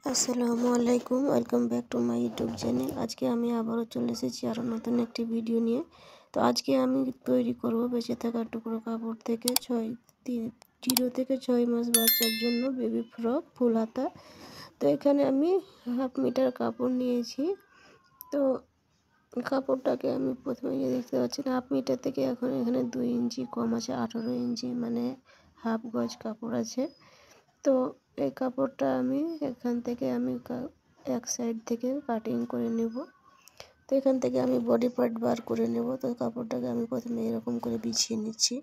আসসালামু আলাইকুম, welcome back to my YouTube channel. আজকে আমি আবারও চলে এসেছি আরও নতুন একটি ভিডিও নিয়ে। তো আজকে আমি তৈরি করব বেঁচে থাকা টুকরো কাপড় থেকে 0 থেকে 6 মাস বাচ্চার জন্য বেবি ফ্রক ফুল হাতা। তো এখানে আমি হাফ মিটার কাপড় নিয়েছি। তো কাপড়টাকে আমি প্রথমে দেখতে পাচ্ছি হাফ মিটার থেকে এখন এখানে 2 ইঞ্চি কম আছে, 18 ইঞ্চি মানে হাফ গজ কাপড় আছে। তো এই কাপড়টা আমি এখান থেকে এক সাইড থেকে কাটিং করে নেব। তো এখান থেকে আমি বডি পার্ট বার করে নেব। তো কাপড়টাকে আমি প্রথমে এরকম করে বিছিয়ে নিচ্ছি।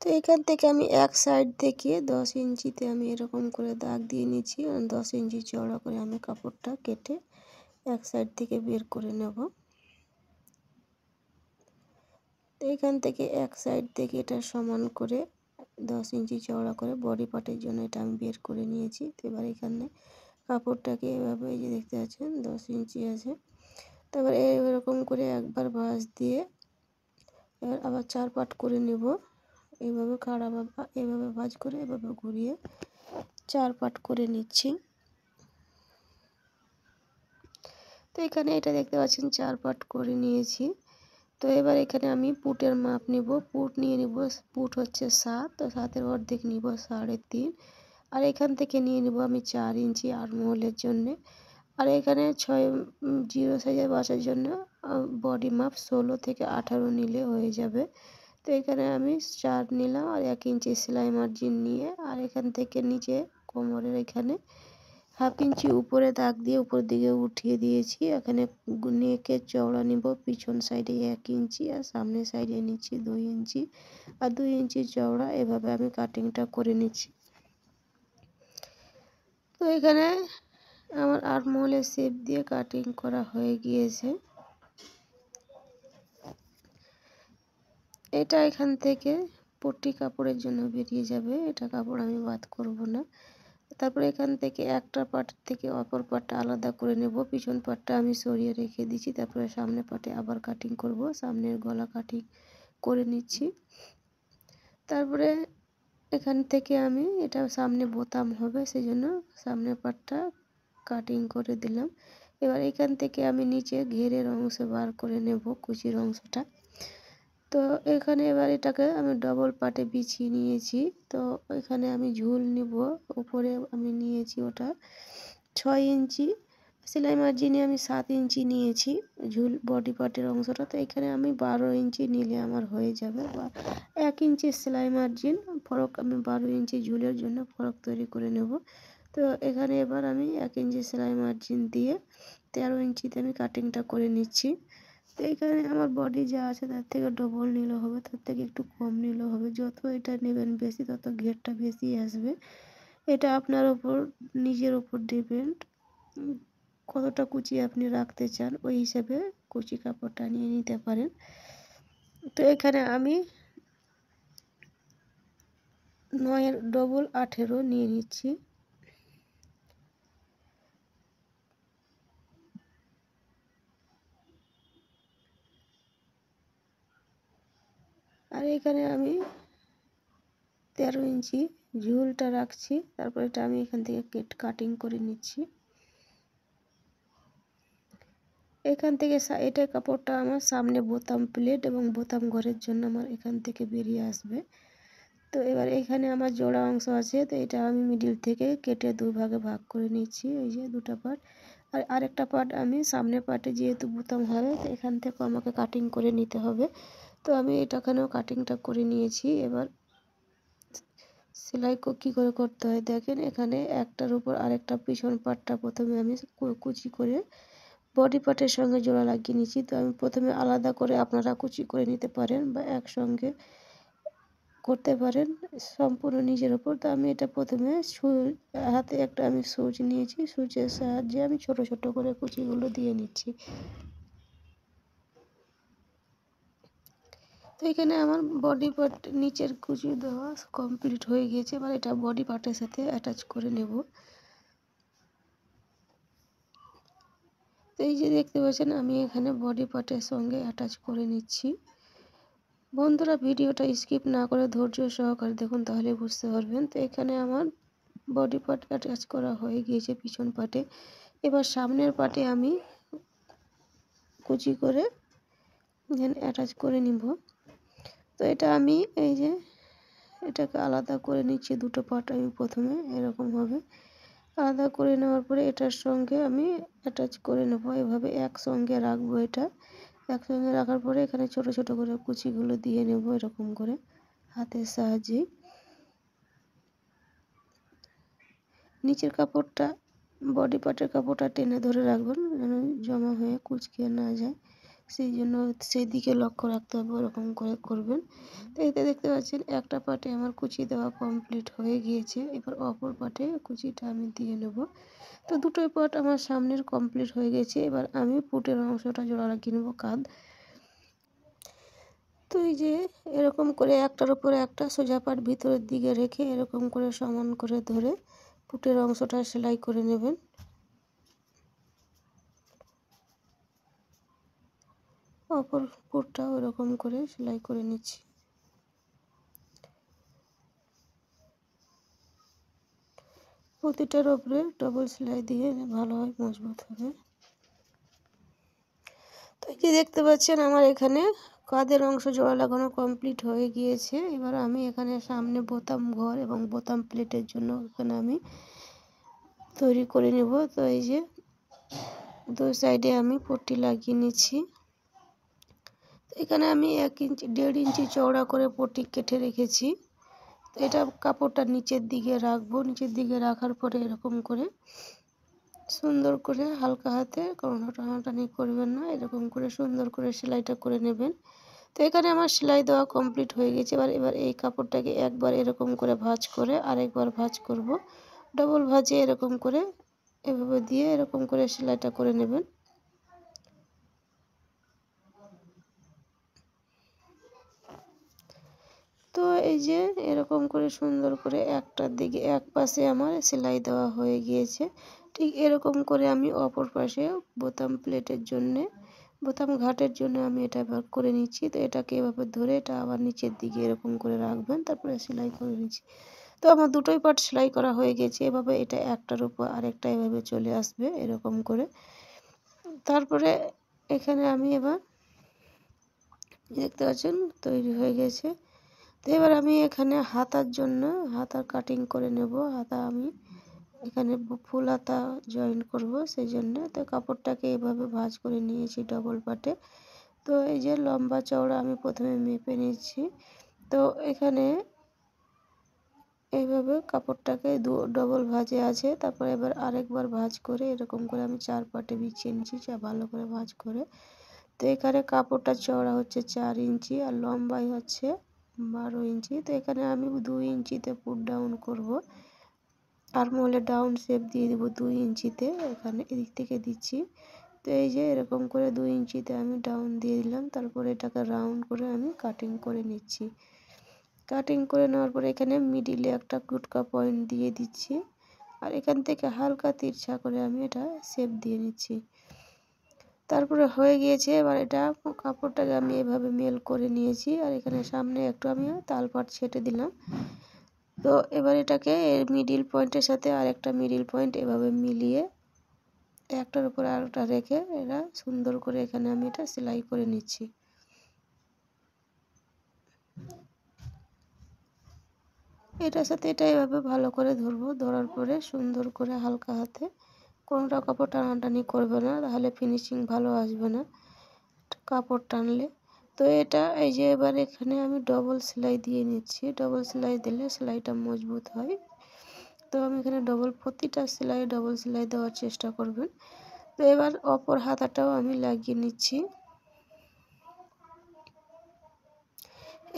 তো এখান থেকে আমি এক সাইড থেকে 10 ইঞ্চিতে আমি এরকম করে দাগ দিয়ে নিচ্ছি। 10 ইঞ্চি চওড়া করে আমি কাপড়টা কেটে এক সাইড থেকে বের করে নেব। তো এখান থেকে এক সাইড থেকে এটা সমান করে 10 ইঞ্চি চওড়া করে বডি পার্টের জন্য এটা আমি বের করে নিয়েছি। তো এবার এখানে কাপড়টাকে এভাবে এই যে দেখতে পাচ্ছেন 10 ইঞ্চি আছে। তারপর এরকম করে একবার ভাঁজ দিয়ে এবার আবার 4 পার্ট করে নেব। এইভাবে এভাবে ভাঁজ করে এভাবে ঘুরিয়ে 4 পার্ট করে নিচ্ছি। তো এখানে এটা দেখতে পাচ্ছেন 4 পার্ট করে নিয়েছি। তো এবার এখানে আমি পুটের মাপ নিব। পুট নিয়ে নিব, পুট হচ্ছে 7, তো 7-এর অর্ধেক নিব 3.5। আর এখান থেকে নিয়ে নিব আমি 4 ইঞ্চি আর্মহোলের জন্যে। আর এখানে 0 সাইজের বাচ্চার জন্য বডি মাপ 16 থেকে 18 নিলে হয়ে যাবে। তো এখানে আমি 4 নিলাম আর 1 ইঞ্চি সেলাই মার্জিন নিয়ে আর এখান থেকে নিচে কোমরের এখানে হাফ ইঞ্চি উপরে দাগ দিয়ে উপর দিকে উঠিয়ে দিয়েছি। এখানে নেকের চওড়া নিব পিছন সাইডে 1 ইঞ্চি আর সামনের সাইডে নিচ্ছি 2 ইঞ্চি আর 2 ইঞ্চি চওড়া। এভাবে আমি কাটিংটা করে নিচ্ছি। তো এখানে আমার আর্মহোলের শেপ দিয়ে কাটিং করা হয়ে গিয়েছে। এটা এখান থেকে পট্টি কাপড়ের জন্য বেরিয়ে যাবে, এটা কাপড় আমি বাদ করব না। তারপর এখান থেকে একটা পার্ট থেকে অপর পার্টটা আলাদা করে নেব। পিছন পার্টটা আমি সরিয়ে রেখে দিচ্ছি। তারপরে সামনের পার্টে আবার কাটিং করব, সামনের গলা কাটিং করে নিচ্ছি। তারপরে এখান থেকে আমি এটা সামনে বোতাম হবে সেই জন্য সামনের পার্টটা কাটিং করে দিলাম। এবার এখান থেকে আমি নিচে ঘেরের অংশ বার করে নেব, কুচির অংশটা। তো এখানে এবার এটাকে আমি ডবল পার্টে বিছিয়ে নিয়েছি। তো এখানে আমি ঝুল নিব, উপরে আমি নিয়েছি ওটা 6 ইঞ্চি, সেলাই মার্জিনে আমি 7 ইঞ্চি নিয়েছি ঝুল বডি পার্টের অংশটা। তো এখানে আমি 12 ইঞ্চি নিলে আমার হয়ে যাবে, বা 1 ইঞ্চি সেলাই মার্জিন ফরক আমি 12 ইঞ্চি ঝুলের জন্য ফরক তৈরি করে নেব। তো এখানে এবার আমি 1 ইঞ্চি সেলাই মার্জিন দিয়ে 13 ইঞ্চিতে আমি কাটিংটা করে নিচ্ছি। তো এখানে আমার বডি যা আছে তার থেকে ডবল নিলেও হবে, তার থেকে একটু কম নিলেও হবে। যত এটা নেবেন বেশি তত ঘেরটা বেশি আসবে। এটা আপনার ওপর নিজের ওপর ডিপেন্ড, কতটা কুচি আপনি রাখতে চান ওই হিসাবে কুচি কাপড়টা নিয়ে নিতে পারেন। তো এখানে আমি 9-এর ডবল 18 নিয়ে নিচ্ছি। আর এখানে আমি 13 ইঞ্চি ঝুলটা রাখছি। তারপর এটা আমি এখান থেকে কাটিং করে নিচ্ছি। এখান থেকে এটা কাপড়টা আমার সামনে বোতাম প্লেট এবং বোতাম ঘরের জন্য আমার এখান থেকে বেরিয়ে আসবে। তো এবার এখানে আমার জোড়া অংশ আছে, তো এটা আমি মিডিল থেকে কেটে 2 ভাগে ভাগ করে নিচ্ছি, এই যে 2টা পার্ট। আর আরেকটা পার্ট আমি সামনের পার্টে যেহেতু বোতাম হবে তো এখান থেকে আমাকে কাটিং করে নিতে হবে। তো আমি এটাখানেও কাটিংটা করে নিয়েছি। এবার সেলাই কী করে করতে হয় দেখেন, এখানে একটার উপর আরেকটা পিছন পার্টটা প্রথমে আমি কুচি করে বডি পার্টের সঙ্গে জোড়া লাগিয়ে নিচ্ছি। তো আমি প্রথমে আলাদা করে আপনারা কুচি করে নিতে পারেন বা একসঙ্গে করতে পারেন, সম্পূর্ণ নিজের ওপর। তো আমি এটা প্রথমে হাতে একটা আমি সুচ নিয়েছি, সুচের সাহায্যে আমি ছোট ছোট করে কুচিগুলো দিয়ে নিচ্ছি। তো এখানে আমার বডি পার্ট নিচের কুচি দেওয়া কমপ্লিট হয়ে গিয়েছে। এবার এটা বডি পার্টের সাথে অ্যাটাচ করে নেব। তো এই যে দেখতে পাচ্ছেন আমি এখানে বডি পার্টের সঙ্গে অ্যাটাচ করে নিচ্ছি। বন্ধুরা ভিডিওটা স্কিপ না করে ধৈর্য সহকারে দেখুন, তাহলে বুঝতে পারবেন। তো এখানে আমার বডি পার্ট অ্যাটাচ করা হয়ে গিয়েছে পিছন পাটে। এবার সামনের পাটে আমি কুচি করে অ্যাটাচ করে নিব। তো এটা আমি এই যে এটাকে আলাদা করে নিচ্ছি, দুটো পার্ট আমি প্রথমে এরকমভাবে আলাদা করে নেওয়ার পরে এটার সঙ্গে আমি অ্যাটাচ করে নেব, এভাবে একসঙ্গে রাখবো। এটা একসঙ্গে রাখার পরে এখানে ছোট ছোট করে কুচিগুলো দিয়ে নেব এরকম করে হাতের সাহায্যে। নিচের কাপড়টা বডি পার্টের কাপড়টা টেনে ধরে রাখবেন যেন জমা হয়ে কুঁচকে না যায়, সেই জন্য সেই দিকে লক্ষ্য রাখতে হবে, ওরকম করে করবেন। তো এতে দেখতে পাচ্ছেন একটা পার্টে আমার কুচি দেওয়া কমপ্লিট হয়ে গিয়েছে। এবার অপর পার্টে কুচিটা আমি দিয়ে নেব। তো দুটোই পার্ট আমার সামনের কমপ্লিট হয়ে গেছে। এবার আমি পুটের অংশটা জোড়া লাগিয়ে নেব কাঁধ। তো এই যে এরকম করে একটার উপরে একটা সোজা পাট ভিতরের দিকে রেখে এরকম করে সমান করে ধরে পুটের অংশটা সেলাই করে নেবেন। অপর পুটটাও এরকম করে সেলাই করে নিচ্ছি। প্রতিটার উপরে ডবল সেলাই দিয়ে ভালো হয়, মজবুত হবে। তো এই যে দেখতে পাচ্ছেন আমার এখানে কাঁধের অংশ জোড়া লাগানো কমপ্লিট হয়ে গিয়েছে। এবার আমি এখানে সামনে বোতাম ঘর এবং বোতাম প্লেটের জন্য এখানে আমি তৈরি করে নেব। তো এই যে দুই সাইডে আমি পট্টি লাগিয়ে নিচ্ছি। এখানে আমি 1.5 ইঞ্চি চওড়া করে পট্টি কেটে রেখেছি। এটা কাপড়টা নিচের দিকে রাখবো। নিচের দিকে রাখার পরে এরকম করে সুন্দর করে হালকা হাতে কোনো টানাটানি করবেন না, এরকম করে সুন্দর করে সেলাইটা করে নেবেন। তো এখানে আমার সেলাই দেওয়া কমপ্লিট হয়ে গেছে। এবার এই কাপড়টাকে একবার এরকম করে ভাঁজ করে আরেকবার ভাঁজ করব, ডবল ভাঁজে এরকম করে এভাবে দিয়ে এরকম করে সেলাইটা করে নেবেন। তো এই যে এরকম করে সুন্দর করে একটার দিকে এক পাশে আমার সেলাই দেওয়া হয়ে গিয়েছে। ঠিক এরকম করে আমি অপর পাশে বোতাম প্লেটের জন্যে বোতাম ঘাটের জন্য আমি এটা এবার করে নিচ্ছি। তো এটাকে এভাবে ধরে এটা আবার নিচের দিকে এরকম করে রাখবেন, তারপরে সেলাই করে নিচ্ছি। তো আমার দুটোই পার্ট সেলাই করা হয়ে গেছে। এভাবে এটা একটার উপর আরেকটা এভাবে চলে আসবে এরকম করে। তারপরে এখানে আমি এবার দেখতে পাচ্ছেন তৈরি হয়ে গেছে। তো এবার আমি এখানে হাতার জন্য হাতা কাটিং করে নেব। হাতা আমি এখানে ফুল হাতা জয়েন করব, সেই জন্য তো কাপড়টাকে এভাবে ভাঁজ করে নিয়েছি ডবল পাটে। তো এই যে লম্বা চওড়া আমি প্রথমে মেপে নিচ্ছি। তো এখানে এইভাবে কাপড়টাকে ডবল ভাঁজে আছে, তারপরে এবার আরেকবার ভাঁজ করে এরকম করে আমি 4 পাটে বিছিয়ে নিচ্ছি, ভালো করে ভাঁজ করে। তো এখানে কাপড়টা চওড়া হচ্ছে 4 ইঞ্চি আর লম্বাই হচ্ছে 12 ইঞ্চি। তো এখানে আমি 2 ইঞ্চিতে পুট ডাউন করব, আর্মহোলে ডাউন শেপ দিয়ে দেবো 2 ইঞ্চিতে, এখানে এদিক থেকে দিচ্ছি। তো এই যে এরকম করে 2 ইঞ্চিতে আমি ডাউন দিয়ে দিলাম। তারপরে এটাকে রাউন্ড করে আমি কাটিং করে নিচ্ছি। কাটিং করে নেওয়ার পরে এখানে মিডিলে একটা গুটকা পয়েন্ট দিয়ে দিচ্ছি, আর এখান থেকে হালকা তিরছা করে আমি এটা শেপ দিয়ে নিচ্ছি। তারপরে হয়ে গিয়েছে। এবার এটা কাপড়টাকে আমি এভাবে মেল করে নিয়েছি, আর এখানে সামনে একটু আমি তালপাট ছেটে দিলাম। তো এবার এটাকে এর মিডিল পয়েন্টের সাথে আরেকটা মিডিল পয়েন্ট এভাবে মিলিয়ে একটার উপর আরেকটা রেখে এটা সুন্দর করে এখানে আমি এটা সেলাই করে নিচ্ছি। এটার সাথে এটা এভাবে ভালো করে ধরবো, ধরার পরে সুন্দর করে হালকা হাতে, কোনোটা কাপড় টানাটানি করবে না, তাহলে ফিনিশিং ভালো আসবে না কাপড় টানলে। তো এটা এই যে এবার এখানে আমি ডবল সেলাই দিয়ে নিচ্ছি। ডবল সেলাই দিলে সেলাইটা মজবুত হয়। তো আমি এখানে প্রতিটা সেলাই ডবল সেলাই দেওয়ার চেষ্টা করবেন। তো এবার অপর হাতাটাও আমি লাগিয়ে নিচ্ছি।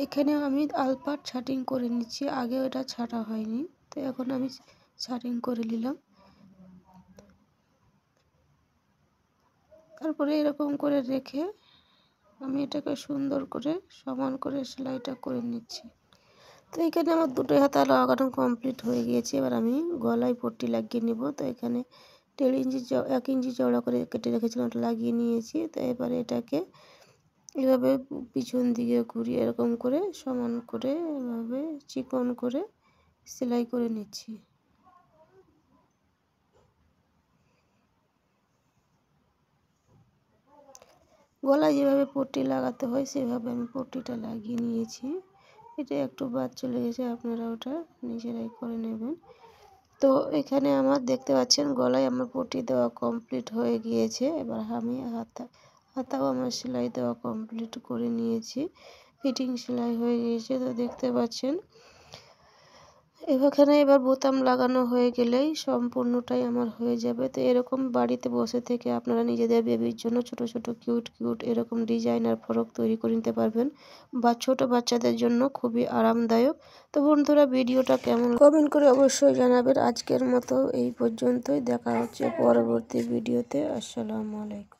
এখানে আমি আলপাট ছাটিং করে নিচ্ছি, আগে এটা ছাটা হয়নি, তো এখন আমি ছাটিং করে নিলাম। তারপরে এরকম করে রেখে আমি এটাকে সুন্দর করে সমান করে সেলাইটা করে নিচ্ছি। তো এখানে আমার দুটোই হাতা লাগানো কমপ্লিট হয়ে গিয়েছে। এবার আমি গলায় পট্টি লাগিয়ে নেব। তো এখানে 1.5 ইঞ্চি 1 ইঞ্চি চওড়া করে কেটে রেখেছিলাম, ওটা লাগিয়ে নিয়েছি। তো এবারে এটাকে এভাবে পিছন দিকে ঘুরিয়ে এরকম করে সমান করে এভাবে চিকন করে সেলাই করে নিচ্ছি। গলায় যেভাবে পট্টি লাগাতে হয় সেভাবে আমি পট্টিটা লাগিয়ে নিয়েছি। এটা একটু বাদ চলে গেছে, আপনারা ওটা নিজেরাই করে নেবেন। তো এখানে আমার দেখতে পাচ্ছেন গলায় আমার পট্টি দেওয়া কমপ্লিট হয়ে গিয়েছে। এবার আমি হাতাও আমার সেলাই দেওয়া কমপ্লিট করে নিয়েছি, ফিটিং সেলাই হয়ে গিয়েছে। তো দেখতে পাচ্ছেন এবার বোতাম লাগানো হয়ে গেলেই সম্পূর্ণটাই আমার হয়ে যাবে। তো এরকম বাড়িতে বসে থেকে আপনারা নিজেদের বেবির জন্য ছোট ছোট কিউট এরকম ডিজাইনার ফ্রক তৈরি করে নিতে পারবেন, বা ছোট বাচ্চাদের জন্য খুবই আরামদায়ক। তো বন্ধুরা, ভিডিওটা কেমন কমেন্ট করে অবশ্যই জানাবেন। আজকের মতো এই পর্যন্তই, দেখা হচ্ছে পরবর্তী ভিডিওতে। আসসালামু আলাইকুম।